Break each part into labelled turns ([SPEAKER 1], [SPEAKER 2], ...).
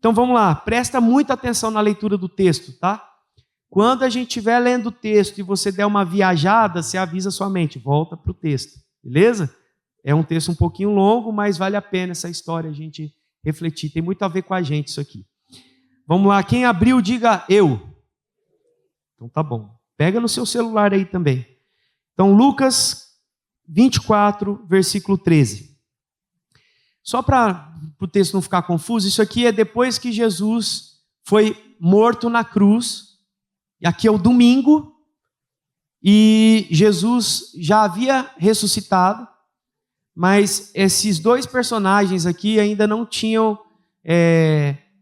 [SPEAKER 1] Então vamos lá, presta muita atenção na leitura do texto, tá? Quando a gente estiver lendo o texto e você der uma viajada, você avisa sua mente, volta para o texto, beleza? É um texto um pouquinho longo, mas vale a pena essa história a gente refletir. Tem muito a ver com a gente isso aqui. Vamos lá, quem abriu, diga eu. Então tá bom. Pega no seu celular aí também. Então, Lucas 24, versículo 13. Só para o texto não ficar confuso, isso aqui é depois que Jesus foi morto na cruz. E aqui é o domingo. E Jesus já havia ressuscitado. Mas esses dois personagens aqui ainda não tinham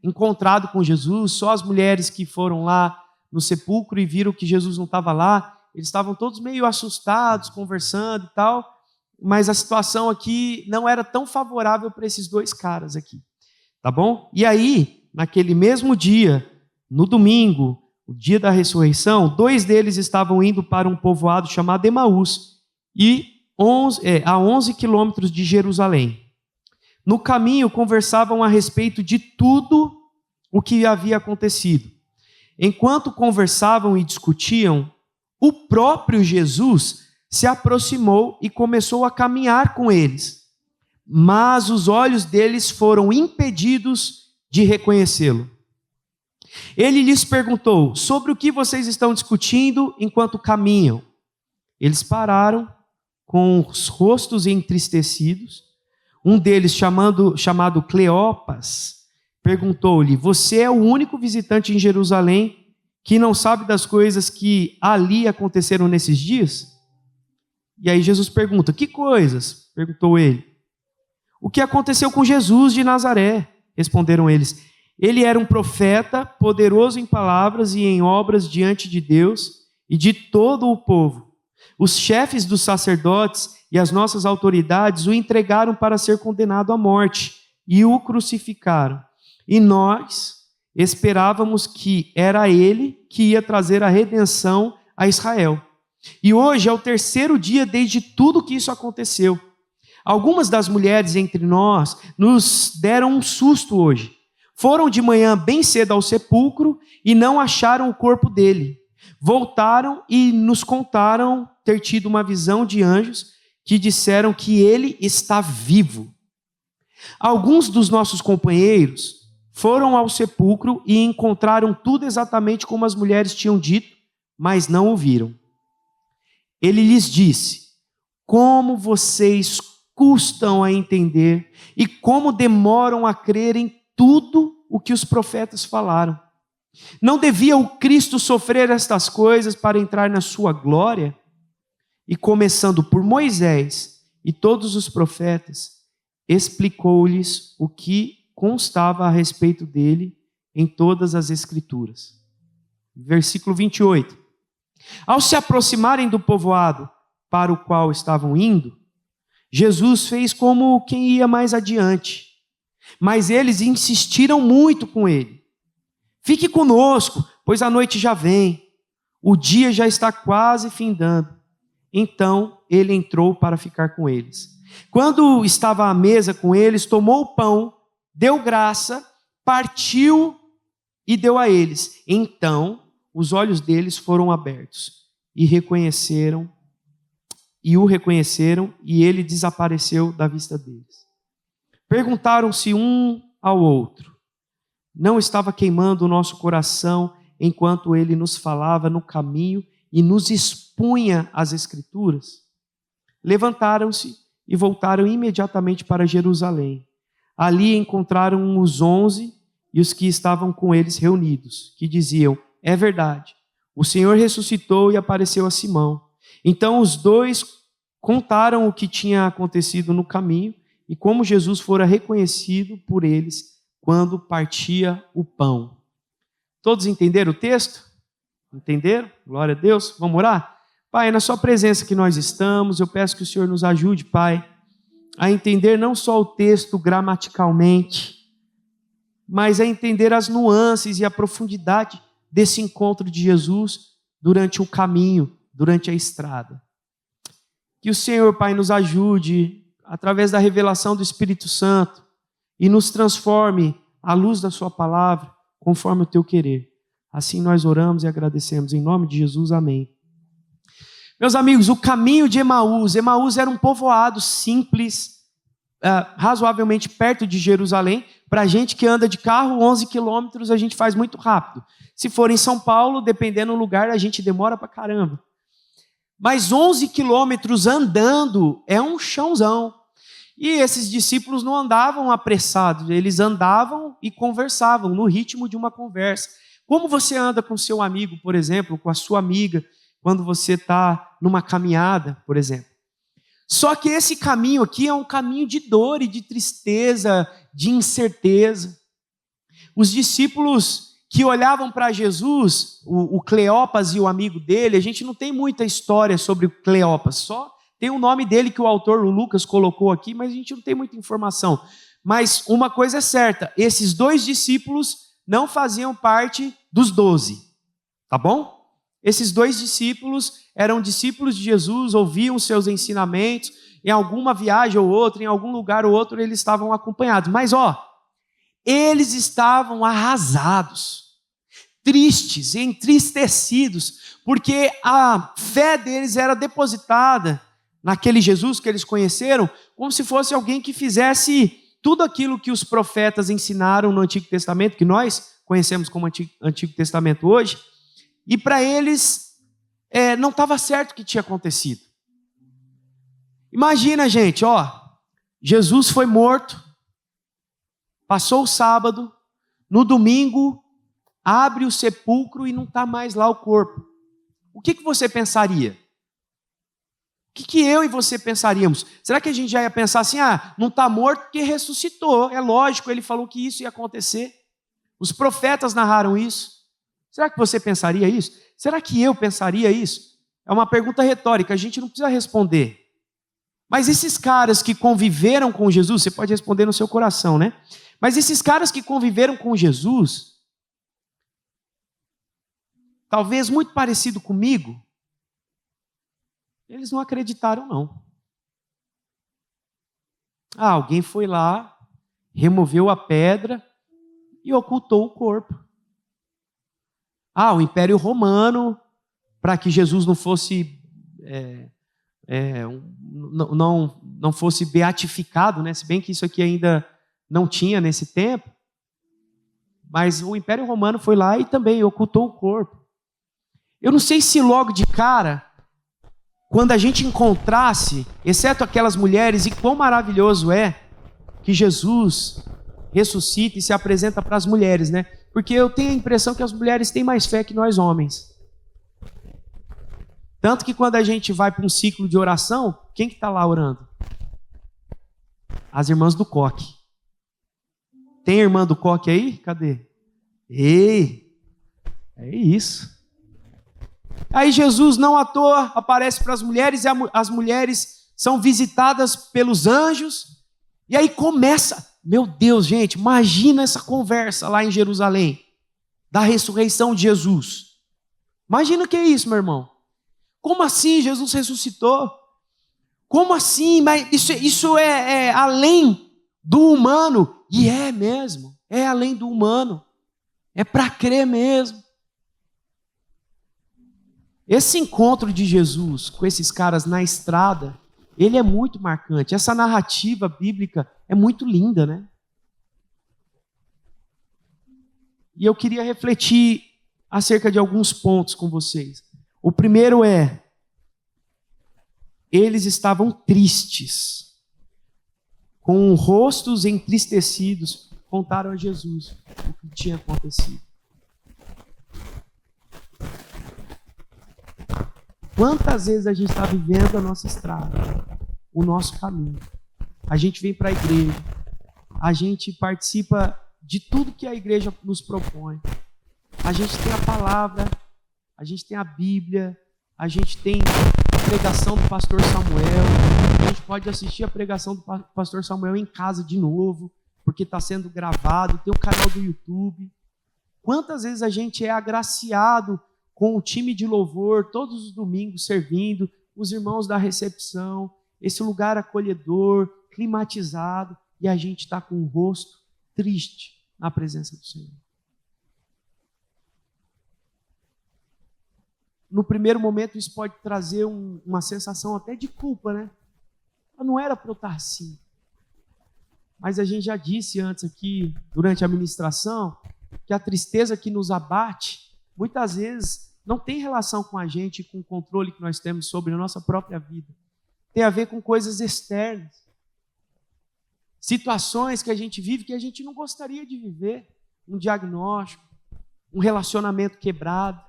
[SPEAKER 1] encontrado com Jesus. Só as mulheres que foram lá no sepulcro e viram que Jesus não estava lá. Eles estavam todos meio assustados, conversando e tal. Mas a situação aqui não era tão favorável para esses dois caras aqui. Tá bom? E aí, naquele mesmo dia, no domingo, o dia da ressurreição, 2 deles estavam indo para um povoado chamado Emaús. E a 11 quilômetros de Jerusalém. No caminho, conversavam a respeito de tudo o que havia acontecido. Enquanto conversavam e discutiam, o próprio Jesus se aproximou e começou a caminhar com eles. Mas os olhos deles foram impedidos de reconhecê-lo. Ele lhes perguntou: sobre o que vocês estão discutindo enquanto caminham? Eles pararam, com os rostos entristecidos. Um deles, chamado Cleopas, perguntou-lhe: você é o único visitante em Jerusalém que não sabe das coisas que ali aconteceram nesses dias? E aí Jesus pergunta: que coisas? Perguntou ele. O que aconteceu com Jesus de Nazaré? Responderam eles. Ele era um profeta, poderoso em palavras e em obras diante de Deus e de todo o povo. Os chefes dos sacerdotes e as nossas autoridades o entregaram para ser condenado à morte e o crucificaram. E nós esperávamos que era ele que ia trazer a redenção a Israel. E hoje é o 3º dia desde tudo que isso aconteceu. Algumas das mulheres entre nós nos deram um susto hoje. Foram de manhã bem cedo ao sepulcro e não acharam o corpo dele. Voltaram e nos contaram ter tido uma visão de anjos que disseram que ele está vivo. Alguns dos nossos companheiros foram ao sepulcro e encontraram tudo exatamente como as mulheres tinham dito, mas não o viram. Ele lhes disse: como vocês custam a entender e como demoram a crer em tudo o que os profetas falaram. Não devia o Cristo sofrer estas coisas para entrar na sua glória? E começando por Moisés e todos os profetas, explicou-lhes o que constava a respeito dele em todas as Escrituras. Versículo 28. Ao se aproximarem do povoado para o qual estavam indo, Jesus fez como quem ia mais adiante. Mas eles insistiram muito com ele. Fique conosco, pois a noite já vem. O dia já está quase findando. Então ele entrou para ficar com eles. Quando estava à mesa com eles, tomou o pão, deu graça, partiu e deu a eles. Então os olhos deles foram abertos e o reconheceram, e ele desapareceu da vista deles. Perguntaram-se um ao outro: não estava queimando o nosso coração enquanto ele nos falava no caminho e nos expunha as Escrituras? Levantaram-se e voltaram imediatamente para Jerusalém. Ali encontraram os 11 e os que estavam com eles reunidos, que diziam: é verdade, o Senhor ressuscitou e apareceu a Simão. Então os 2 contaram o que tinha acontecido no caminho e como Jesus fora reconhecido por eles quando partia o pão. Todos entenderam o texto? Entenderam? Glória a Deus. Vamos orar? Pai, na sua presença que nós estamos, eu peço que o Senhor nos ajude, Pai, a entender não só o texto gramaticalmente, mas a entender as nuances e a profundidade desse encontro de Jesus durante o caminho, durante a estrada. Que o Senhor, Pai, nos ajude através da revelação do Espírito Santo e nos transforme à luz da sua palavra, conforme o teu querer. Assim nós oramos e agradecemos. Em nome de Jesus, amém. Meus amigos, o caminho de Emaús. Emaús era um povoado simples, razoavelmente perto de Jerusalém. Para a gente que anda de carro, 11 quilômetros a gente faz muito rápido. Se for em São Paulo, dependendo do lugar, a gente demora para caramba. Mas 11 quilômetros andando é um chãozão. E esses discípulos não andavam apressados, eles andavam e conversavam no ritmo de uma conversa. Como você anda com seu amigo, por exemplo, com a sua amiga, quando você está numa caminhada, por exemplo. Só que esse caminho aqui é um caminho de dor e de tristeza, de incerteza. Os discípulos que olhavam para Jesus, o Cleopas e o amigo dele, a gente não tem muita história sobre o Cleopas, só tem o nome dele que o autor, o Lucas, colocou aqui, mas a gente não tem muita informação. Mas uma coisa é certa, esses 2 discípulos não faziam parte dos 12, tá bom? Esses 2 discípulos eram discípulos de Jesus, ouviam seus ensinamentos, em alguma viagem ou outra, em algum lugar ou outro, eles estavam acompanhados. Mas, eles estavam arrasados, tristes, entristecidos, porque a fé deles era depositada naquele Jesus que eles conheceram, como se fosse alguém que fizesse tudo aquilo que os profetas ensinaram no Antigo Testamento, que nós conhecemos como Antigo Testamento hoje, e para eles não estava certo o que tinha acontecido. Imagina, gente, Jesus foi morto, passou o sábado, no domingo, abre o sepulcro e não está mais lá o corpo. O que você pensaria? O que eu e você pensaríamos? Será que a gente já ia pensar assim, não está morto porque ressuscitou? É lógico, ele falou que isso ia acontecer. Os profetas narraram isso. Será que você pensaria isso? Será que eu pensaria isso? É uma pergunta retórica, a gente não precisa responder. Mas esses caras que conviveram com Jesus, você pode responder no seu coração, né? Mas esses caras que conviveram com Jesus, talvez muito parecido comigo, eles não acreditaram, não. Alguém foi lá, removeu a pedra e ocultou o corpo. O Império Romano, para que Jesus não fosse não fosse beatificado, né? Se bem que isso aqui ainda não tinha nesse tempo, mas o Império Romano foi lá e também ocultou o corpo. Eu não sei se logo de cara, quando a gente encontrasse, exceto aquelas mulheres, e quão maravilhoso é que Jesus ressuscita e se apresenta para as mulheres, né? Porque eu tenho a impressão que as mulheres têm mais fé que nós homens. Tanto que quando a gente vai para um ciclo de oração, quem que está lá orando? As irmãs do coque. Tem irmã do coque aí? Cadê? Ei, é isso. Aí Jesus, não à toa, aparece para as mulheres, e as mulheres são visitadas pelos anjos, e aí começa, meu Deus, gente, imagina essa conversa lá em Jerusalém, da ressurreição de Jesus. Imagina o que é isso, meu irmão. Como assim Jesus ressuscitou? Como assim? Mas isso é além do humano. E é mesmo, é além do humano. É para crer mesmo. Esse encontro de Jesus com esses caras na estrada, ele é muito marcante. Essa narrativa bíblica é muito linda, né? E eu queria refletir acerca de alguns pontos com vocês. O primeiro é, eles estavam tristes, com rostos entristecidos, contaram a Jesus o que tinha acontecido. Quantas vezes a gente está vivendo a nossa estrada, o nosso caminho? A gente vem para a igreja, a gente participa de tudo que a igreja nos propõe. A gente tem a palavra, a gente tem a Bíblia, a gente tem a pregação do pastor Samuel, a gente pode assistir a pregação do pastor Samuel em casa de novo, porque está sendo gravado, tem o canal do YouTube. Quantas vezes a gente é agraciado com o time de louvor, todos os domingos servindo, os irmãos da recepção, esse lugar acolhedor, climatizado, e a gente está com o rosto triste, na presença do Senhor. No primeiro momento, isso pode trazer uma sensação até de culpa, né? Não era para eu estar assim. Mas a gente já disse antes aqui, durante a ministração, que a tristeza que nos abate, muitas vezes, não tem relação com a gente, com o controle que nós temos sobre a nossa própria vida. Tem a ver com coisas externas. Situações que a gente vive que a gente não gostaria de viver. Um diagnóstico, um relacionamento quebrado,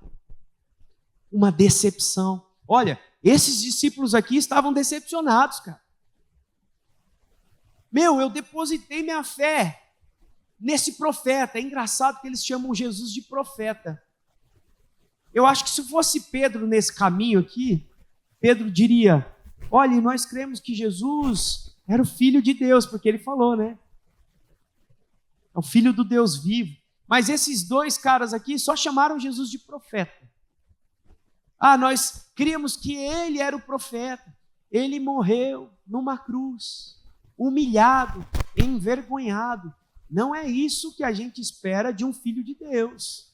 [SPEAKER 1] uma decepção. Olha, esses discípulos aqui estavam decepcionados, cara. Eu depositei minha fé nesse profeta. É engraçado que eles chamam Jesus de profeta. Eu acho que se fosse Pedro nesse caminho aqui, Pedro diria, olha, nós cremos que Jesus era o Filho de Deus, porque ele falou, né? É o Filho do Deus vivo. Mas esses dois caras aqui só chamaram Jesus de profeta. Nós críamos que ele era o profeta. Ele morreu numa cruz, humilhado, envergonhado. Não é isso que a gente espera de um filho de Deus.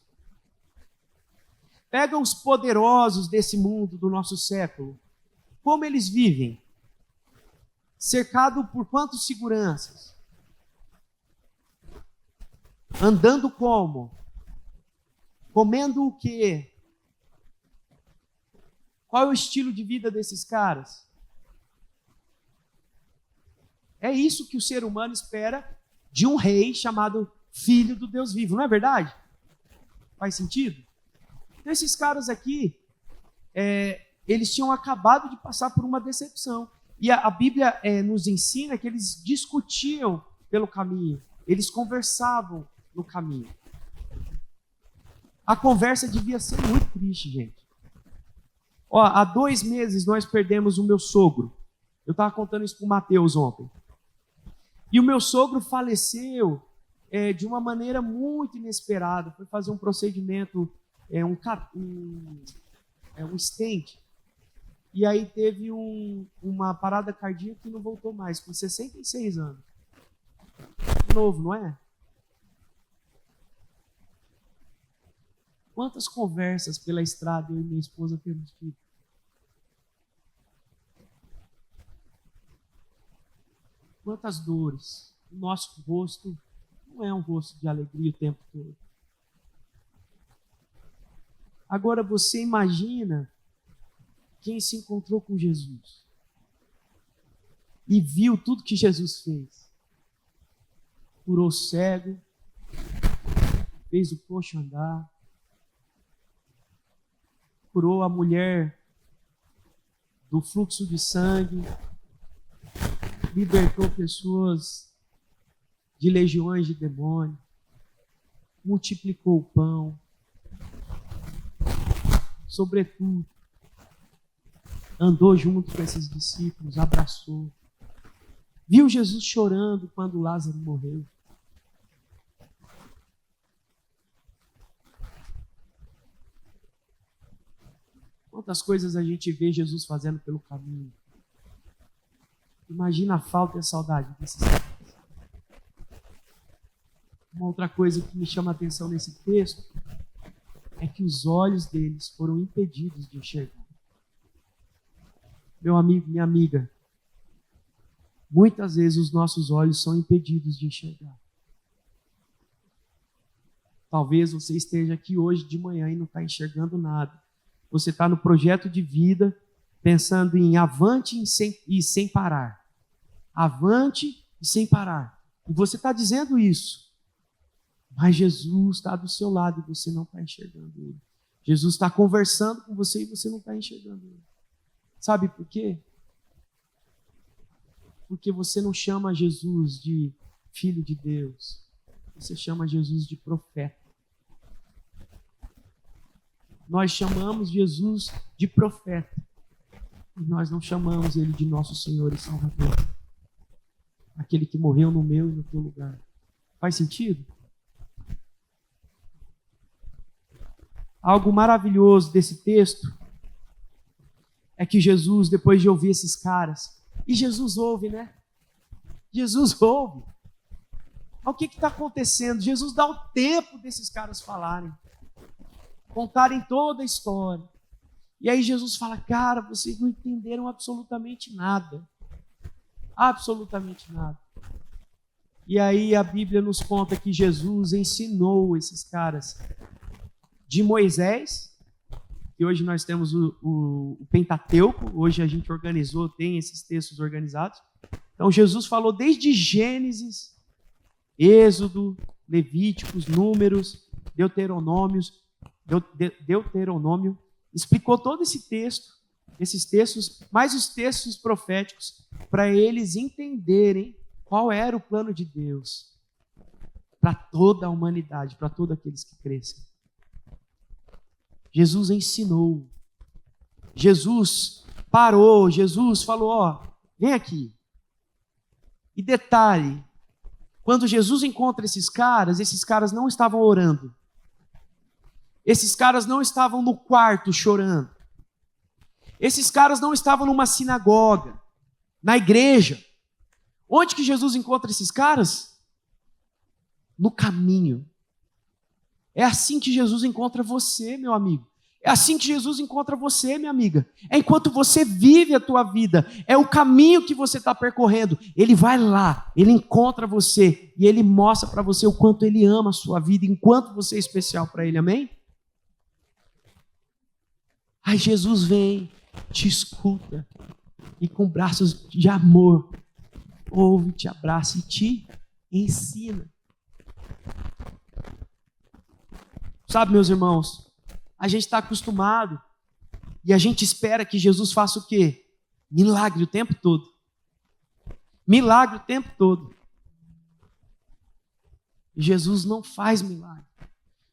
[SPEAKER 1] Pega os poderosos desse mundo, do nosso século. Como eles vivem? Cercado por quantas seguranças? Andando como? Comendo o quê? Qual é o estilo de vida desses caras? É isso que o ser humano espera de um rei chamado Filho do Deus vivo, não é verdade? Faz sentido? Então, esses caras aqui, eles tinham acabado de passar por uma decepção. E a Bíblia nos ensina que eles discutiam pelo caminho, eles conversavam no caminho. A conversa devia ser muito triste, gente. Há 2 meses nós perdemos o meu sogro. Eu estava contando isso para o Mateus ontem. E o meu sogro faleceu de uma maneira muito inesperada. Foi fazer um procedimento, um stent. E aí teve uma parada cardíaca e não voltou mais, com 66 anos. Novo, não é? Quantas conversas pela estrada eu e minha esposa temos tido? Quantas dores. O nosso rosto não é um rosto de alegria o tempo todo. Agora você imagina quem se encontrou com Jesus e viu tudo que Jesus fez. Curou o cego, fez o coxo andar, curou a mulher do fluxo de sangue, libertou pessoas de legiões de demônio, multiplicou o pão, sobretudo, andou junto com esses discípulos, abraçou, viu Jesus chorando quando Lázaro morreu. Quantas coisas a gente vê Jesus fazendo pelo caminho. Imagina a falta e a saudade desses caras. Uma outra coisa que me chama a atenção nesse texto é que os olhos deles foram impedidos de enxergar. Meu amigo, minha amiga, muitas vezes os nossos olhos são impedidos de enxergar. Talvez você esteja aqui hoje de manhã e não está enxergando nada. Você está no projeto de vida, pensando em avante e sem parar. Avante e sem parar. E você está dizendo isso. Mas Jesus está do seu lado e você não está enxergando Ele. Jesus está conversando com você e você não está enxergando Ele. Sabe por quê? Porque você não chama Jesus de Filho de Deus. Você chama Jesus de profeta. Nós chamamos Jesus de profeta. E nós não chamamos Ele de nosso Senhor e Salvador. Aquele que morreu no meu e no teu lugar. Faz sentido? Algo maravilhoso desse texto é que Jesus, depois de ouvir esses caras, e Jesus ouve, né? Jesus ouve. Mas o que está acontecendo? Jesus dá o tempo desses caras falarem, contarem toda a história. E aí Jesus fala, cara, vocês não entenderam absolutamente nada. Absolutamente nada. E aí a Bíblia nos conta que Jesus ensinou esses caras de Moisés, e hoje nós temos o Pentateuco, hoje a gente organizou, tem esses textos organizados. Então Jesus falou desde Gênesis, Êxodo, Levíticos, Números, Deuteronômio, explicou todo esse texto, esses textos, mais os textos proféticos, para eles entenderem qual era o plano de Deus para toda a humanidade, para todos aqueles que crescem. Jesus ensinou. Jesus parou, Jesus falou, ó, vem aqui. E detalhe, quando Jesus encontra esses caras não estavam orando. Esses caras não estavam no quarto chorando. Esses caras não estavam numa sinagoga, na igreja. Onde que Jesus encontra esses caras? No caminho. É assim que Jesus encontra você, meu amigo. É assim que Jesus encontra você, minha amiga. É enquanto você vive a tua vida. É o caminho que você está percorrendo. Ele vai lá, ele encontra você e ele mostra para você o quanto ele ama a sua vida, enquanto você é especial para ele, amém? Aí Jesus vem, te escuta e com braços de amor ouve, te abraça e te ensina. Sabe, meus irmãos, a gente está acostumado e a gente espera que Jesus faça o quê? Milagre o tempo todo. Milagre o tempo todo. Jesus não faz milagre.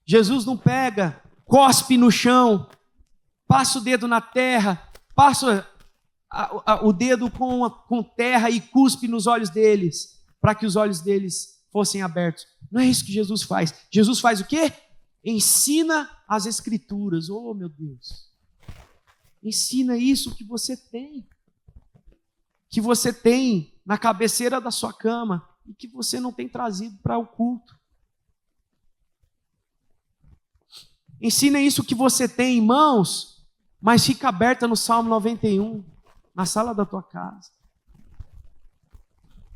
[SPEAKER 1] Jesus não pega, cospe no chão, passa o dedo na terra, passa o dedo com terra e cuspe nos olhos deles, para que os olhos deles fossem abertos. Não é isso que Jesus faz. Jesus faz o quê? Ensina as Escrituras. Oh, meu Deus. Ensina isso que você tem. Que você tem na cabeceira da sua cama e que você não tem trazido para o culto. Ensina isso que você tem em mãos, mas fica aberta no Salmo 91, na sala da tua casa.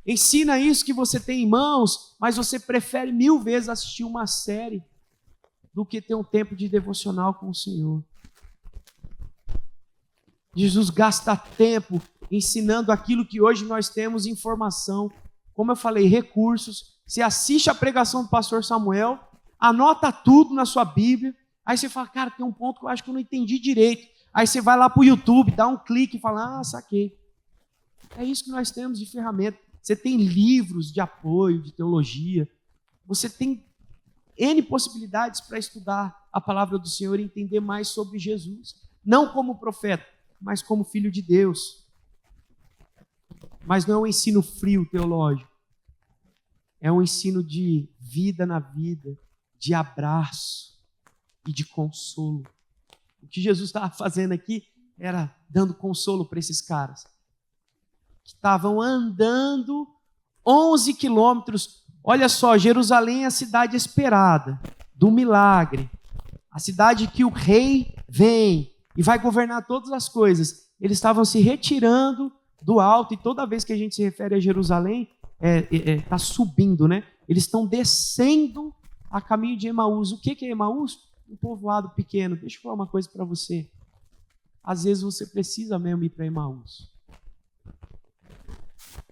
[SPEAKER 1] Ensina isso que você tem em mãos, mas você prefere 1000 vezes assistir uma série do que ter um tempo de devocional com o Senhor. Jesus gasta tempo ensinando aquilo que hoje nós temos informação. Como eu falei, recursos. Você assiste a pregação do pastor Samuel, anota tudo na sua Bíblia, aí você fala, cara, tem um ponto que eu acho que eu não entendi direito. Aí você vai lá para o YouTube, dá um clique e fala, saquei. É isso que nós temos de ferramenta. Você tem livros de apoio, de teologia. Você tem N possibilidades para estudar a palavra do Senhor e entender mais sobre Jesus. Não como profeta, mas como filho de Deus. Mas não é um ensino frio teológico. É um ensino de vida na vida, de abraço e de consolo. O que Jesus estava fazendo aqui era dando consolo para esses caras que estavam andando 11 quilômetros. Olha só, Jerusalém é a cidade esperada, do milagre. A cidade que o rei vem e vai governar todas as coisas. Eles estavam se retirando do alto, e toda vez que a gente se refere a Jerusalém, está subindo, né? Eles estão descendo a caminho de Emaús. O que é Emaús? Um povoado pequeno. Deixa eu falar uma coisa para você. Às vezes você precisa mesmo ir para Emaús.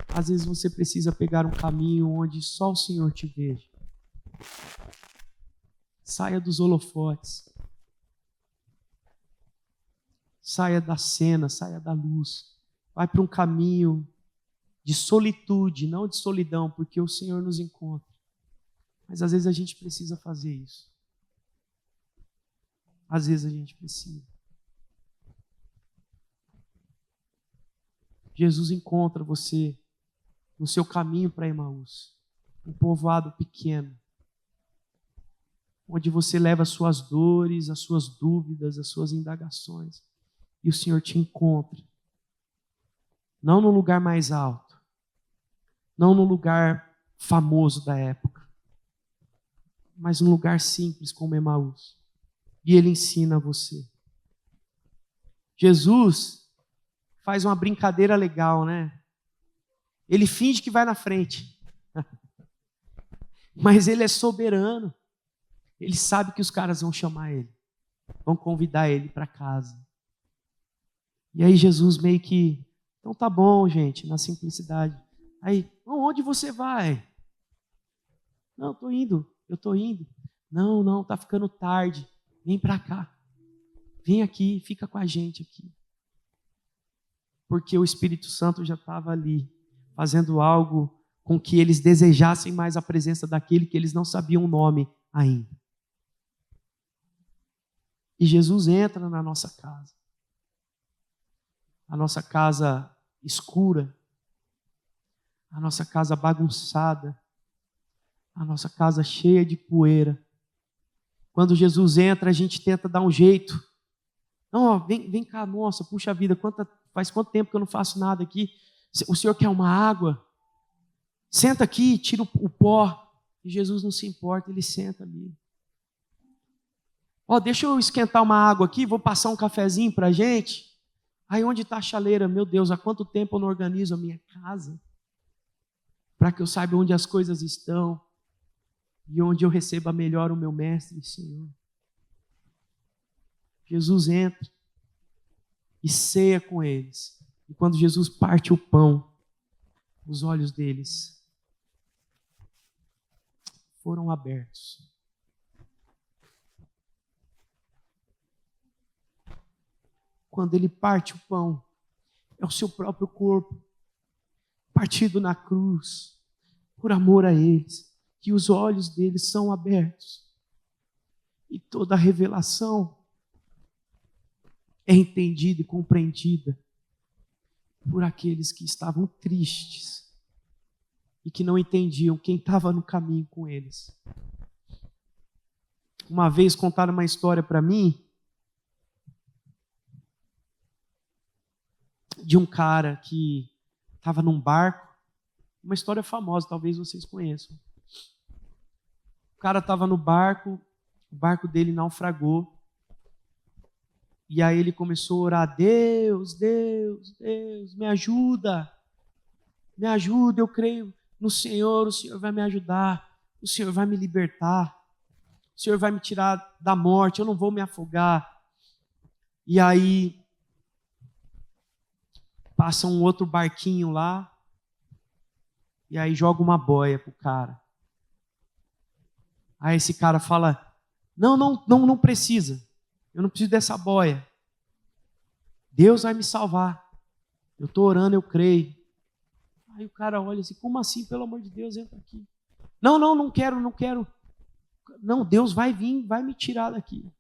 [SPEAKER 1] Às vezes você precisa pegar um caminho onde só o Senhor te veja. Saia dos holofotes. Saia da cena, saia da luz. Vai para um caminho de solitude, não de solidão, porque o Senhor nos encontra. Mas às vezes a gente precisa fazer isso. Às vezes a gente precisa. Jesus encontra você no seu caminho para Emaús, um povoado pequeno, onde você leva as suas dores, as suas dúvidas, as suas indagações, e o Senhor te encontra, não no lugar mais alto, não no lugar famoso da época, mas um lugar simples como Emaús. E ele ensina a você. Jesus faz uma brincadeira legal, né? Ele finge que vai na frente, mas ele é soberano. Ele sabe que os caras vão chamar ele, vão convidar ele para casa. E aí Jesus meio que, então tá bom, gente, na simplicidade. Aí, onde você vai? Não, eu tô indo. Não, tá ficando tarde. Vem para cá. Vem aqui, fica com a gente aqui. Porque o Espírito Santo já estava ali, fazendo algo com que eles desejassem mais a presença daquele que eles não sabiam o nome ainda. E Jesus entra na nossa casa. A nossa casa escura, a nossa casa bagunçada, a nossa casa cheia de poeira. Quando Jesus entra, a gente tenta dar um jeito. Não, vem cá, nossa, puxa vida, faz quanto tempo que eu não faço nada aqui? O senhor quer uma água? Senta aqui, tira o pó. E Jesus não se importa, ele senta ali. Deixa eu esquentar uma água aqui, vou passar um cafezinho para a gente. Aí onde está a chaleira? Meu Deus, há quanto tempo eu não organizo a minha casa? Para que eu saiba onde as coisas estão e onde eu receba melhor o meu mestre, Senhor. Jesus entra e ceia com eles. E quando Jesus parte o pão, os olhos deles foram abertos. Quando ele parte o pão, é o seu próprio corpo, partido na cruz, por amor a eles, que os olhos deles são abertos. E toda a revelação é entendida e compreendida por aqueles que estavam tristes e que não entendiam quem estava no caminho com eles. Uma vez contaram uma história para mim de um cara que estava num barco, uma história famosa, talvez vocês conheçam. O cara estava no barco, o barco dele naufragou, e aí ele começou a orar, Deus, me ajuda, eu creio no Senhor, o Senhor vai me ajudar, o Senhor vai me libertar, o Senhor vai me tirar da morte, eu não vou me afogar. E aí passa um outro barquinho lá, e aí joga uma boia pro cara. Aí esse cara fala, não precisa, eu não preciso dessa boia. Deus vai me salvar. Eu estou orando, eu creio. Aí o cara olha assim, como assim, pelo amor de Deus, entra aqui. Não quero. Não, Deus vai vir, vai me tirar daqui.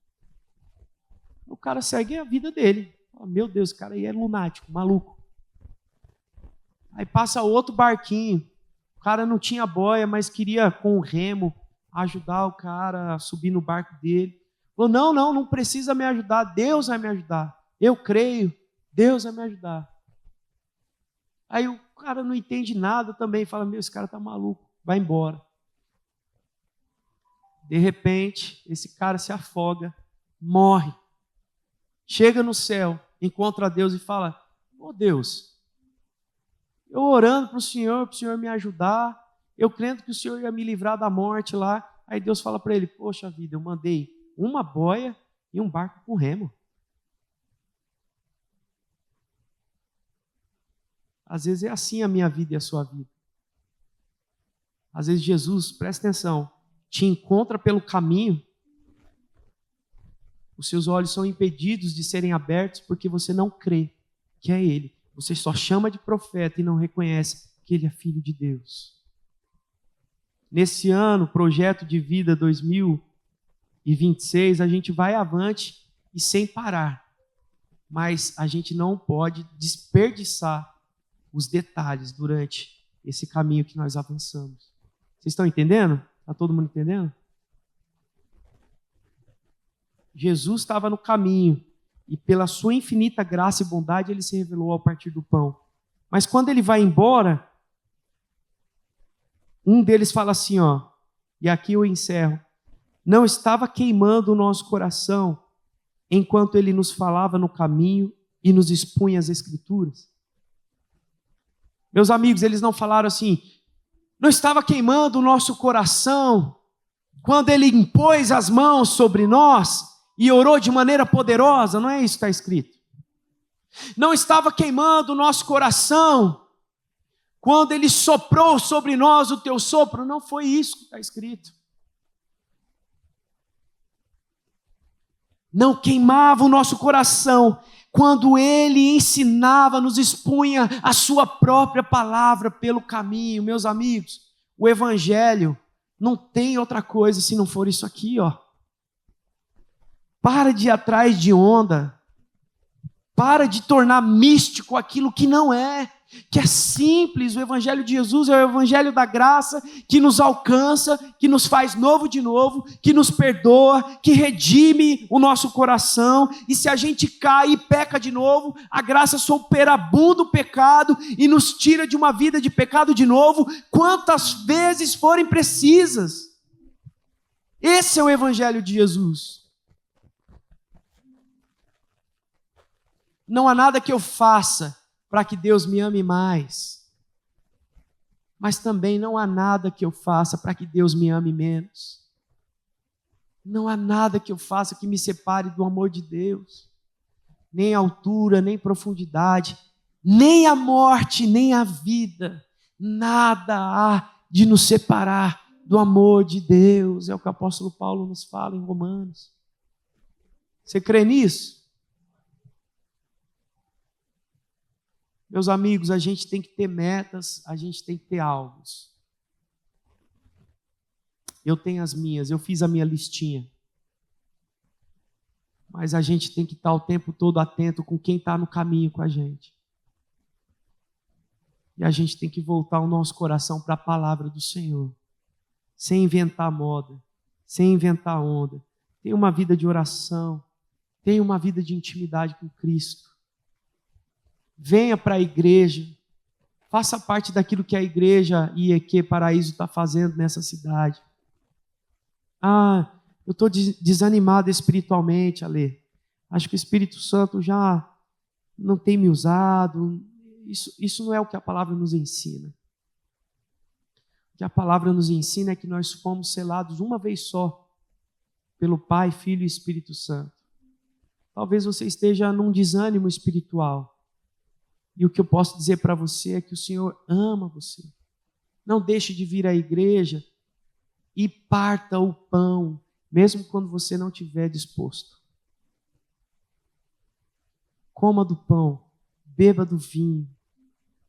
[SPEAKER 1] O cara segue a vida dele. Meu Deus, esse cara aí é lunático, maluco. Aí passa outro barquinho. O cara não tinha boia, mas queria com o remo ajudar o cara a subir no barco dele. Falou, não precisa me ajudar, Deus vai me ajudar. Eu creio, Deus vai me ajudar. Aí o cara não entende nada também, fala, esse cara tá maluco, vai embora. De repente, esse cara se afoga, morre. Chega no céu, encontra Deus e fala, Deus, eu orando para o Senhor me ajudar, eu crendo que o Senhor ia me livrar da morte lá. Aí Deus fala para ele, poxa vida, eu mandei uma boia e um barco com remo. Às vezes é assim a minha vida e a sua vida. Às vezes Jesus, presta atenção, te encontra pelo caminho, os seus olhos são impedidos de serem abertos porque você não crê que é Ele. Você só chama de profeta e não reconhece que Ele é Filho de Deus. Nesse ano, projeto de vida 2026, a gente vai avante e sem parar. Mas a gente não pode desperdiçar os detalhes durante esse caminho que nós avançamos. Vocês estão entendendo? Está todo mundo entendendo? Jesus estava no caminho e pela sua infinita graça e bondade ele se revelou ao partir do pão. Mas quando ele vai embora, Um deles fala assim, ó, e aqui eu encerro: não estava queimando o nosso coração enquanto ele nos falava no caminho e nos expunha as Escrituras? Meus amigos, eles não falaram assim: não estava queimando o nosso coração quando ele impôs as mãos sobre nós e orou de maneira poderosa? Não é isso que está escrito. Não estava queimando o nosso coração quando ele soprou sobre nós o teu sopro? Não foi isso que está escrito. Não queimava o nosso coração quando ele ensinava, nos expunha a sua própria palavra pelo caminho. Meus amigos, o evangelho não tem outra coisa se não for isso aqui, ó. Para de ir atrás de onda. Para de tornar místico aquilo que não é, que é simples. O evangelho de Jesus é o evangelho da graça, que nos alcança, que nos faz novo de novo, que nos perdoa, que redime o nosso coração. E se a gente cai e peca de novo, a graça superabunda o pecado e nos tira de uma vida de pecado de novo, quantas vezes forem precisas. Esse é o evangelho de Jesus. Não há nada que eu faça para que Deus me ame mais. Mas também não há nada que eu faça para que Deus me ame menos. Não há nada que eu faça que me separe do amor de Deus. Nem altura, nem profundidade, nem a morte, nem a vida. Nada há de nos separar do amor de Deus. É o que o apóstolo Paulo nos fala em Romanos. Você crê nisso? Meus amigos, a gente tem que ter metas, a gente tem que ter alvos. Eu tenho as minhas, eu fiz a minha listinha. Mas a gente tem que estar o tempo todo atento com quem está no caminho com a gente. E a gente tem que voltar o nosso coração para a palavra do Senhor. Sem inventar moda, sem inventar onda. Tenha uma vida de oração, tenha uma vida de intimidade com Cristo. Venha para a igreja, faça parte daquilo que a igreja IEQ Paraíso está fazendo nessa cidade. Eu estou desanimado espiritualmente, Ale. Acho que o Espírito Santo já não tem me usado. Isso não é o que a palavra nos ensina. O que a palavra nos ensina é que nós fomos selados uma vez só, pelo Pai, Filho e Espírito Santo. Talvez você esteja num desânimo espiritual. E o que eu posso dizer para você é que o Senhor ama você. Não deixe de vir à igreja e parta o pão, mesmo quando você não estiver disposto. Coma do pão, beba do vinho,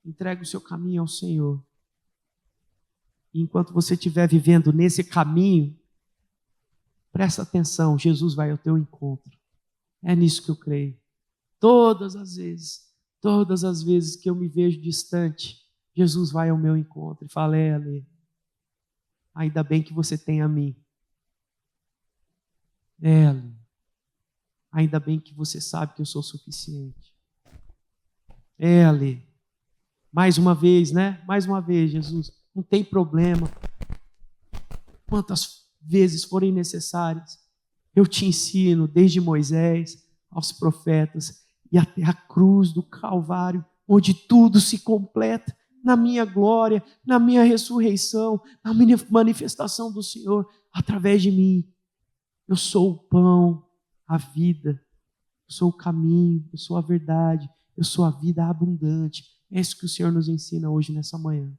[SPEAKER 1] entregue o seu caminho ao Senhor. E enquanto você estiver vivendo nesse caminho, presta atenção, Jesus vai ao teu encontro. É nisso que eu creio. Todas as vezes que eu me vejo distante, Jesus vai ao meu encontro e fala: Ale, ainda bem que você tem a mim. Ale, ainda bem que você sabe que eu sou suficiente. Ale, mais uma vez, né? Mais uma vez, Jesus, não tem problema. Quantas vezes forem necessárias, eu te ensino, desde Moisés aos profetas, e até a cruz do Calvário, onde tudo se completa na minha glória, na minha ressurreição, na minha manifestação do Senhor através de mim. Eu sou o pão, a vida, eu sou o caminho, eu sou a verdade, eu sou a vida abundante. É isso que o Senhor nos ensina hoje nessa manhã.